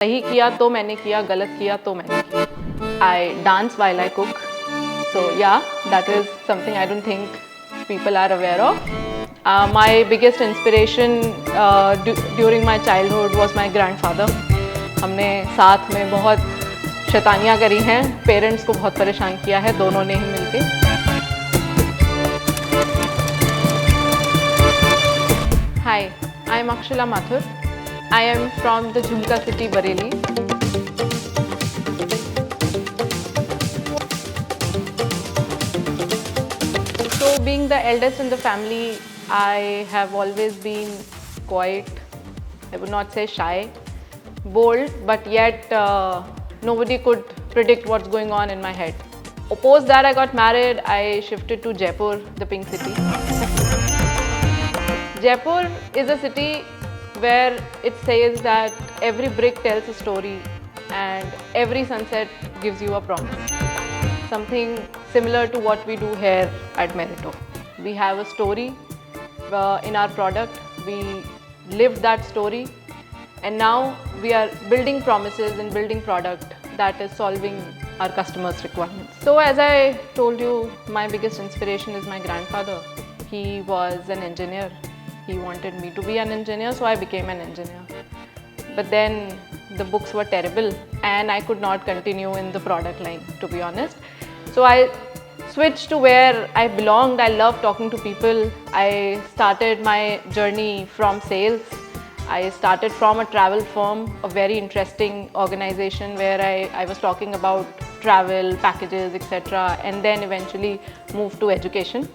सही किया तो मैंने किया, गलत किया तो मैंने किया. I dance while I cook. So yeah, that is something I don't think people are aware of. My biggest inspiration during my childhood was my grandfather. हमने साथ में बहुत शैतानियाँ करी हैं, पेरेंट्स को बहुत परेशान किया है, दोनों ने ही मिलके. Hi, I am Akshila Mathur. I am from the Jhumka city, Bareilly. So being the eldest in the family, I have always been quite, I would not say shy, bold, but yet nobody could predict what's going on in my head. Post that I got married, I shifted to Jaipur, the pink city. Jaipur is a city where it says that every brick tells a story and every sunset gives you a promise. Something similar to what we do here at Merito. We have a story in our product, we live that story, and now we are building promises and building product that is solving our customers' requirements. So as I told you, my biggest inspiration is my grandfather. He was an engineer. He wanted me to be an engineer, so I became an engineer. But then the books were terrible and I could not continue in the product line, to be honest. So I switched to where I belonged. I love talking to people. I started my journey from sales. I started from a travel firm, a very interesting organization where I was talking about travel, packages, etc. and then eventually moved to education.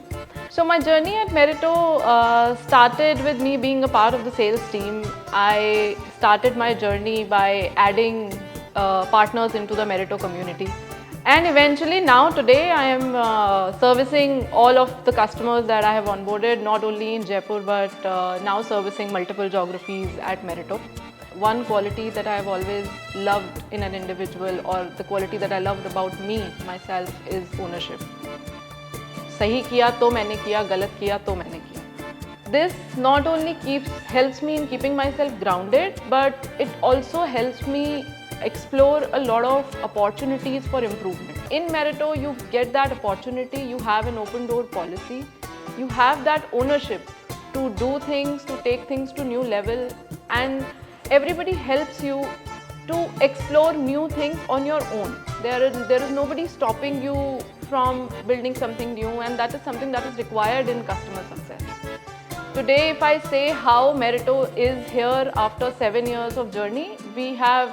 So my journey at Merito started with me being a part of the sales team. I started my journey by adding partners into the Merito community. And eventually now today I am servicing all of the customers that I have onboarded, not only in Jaipur but now servicing multiple geographies at Merito. One quality that I have always loved in an individual, or the quality that I loved about me, myself, is ownership. सही किया तो मैंने किया, गलत किया तो मैंने किया. This not only helps me in keeping myself grounded, but it also helps me explore a lot of opportunities for improvement. In Merito, you get that opportunity, you have an open door policy, you have that ownership to do things, to take things to new level, and everybody helps you to explore new things on your own. There is nobody stopping you from building something new, and that is something that is required in customer success. Today, if I say how Merito is here after 7 years of journey, we have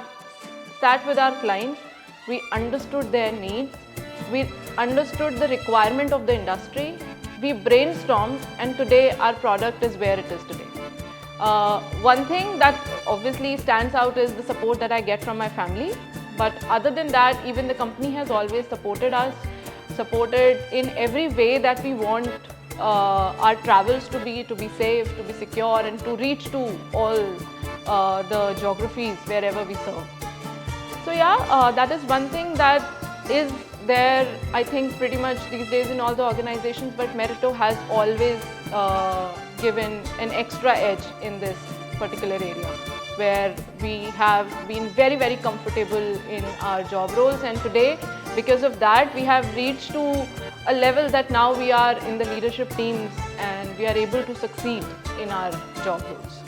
sat with our clients, we understood their needs, we understood the requirement of the industry, we brainstormed, and today our product is where it is today. One thing that obviously stands out is the support that I get from my family, but other than that, even the company has always supported us, supported in every way that we want our travels to be safe, to be secure, and to reach to all the geographies wherever we serve. So yeah, that is one thing that is there, I think, pretty much these days in all the organizations, but Merito has always given an extra edge in this particular area, where we have been very, very comfortable in our job roles, and today, because of that, we have reached to a level that now we are in the leadership teams and we are able to succeed in our job roles.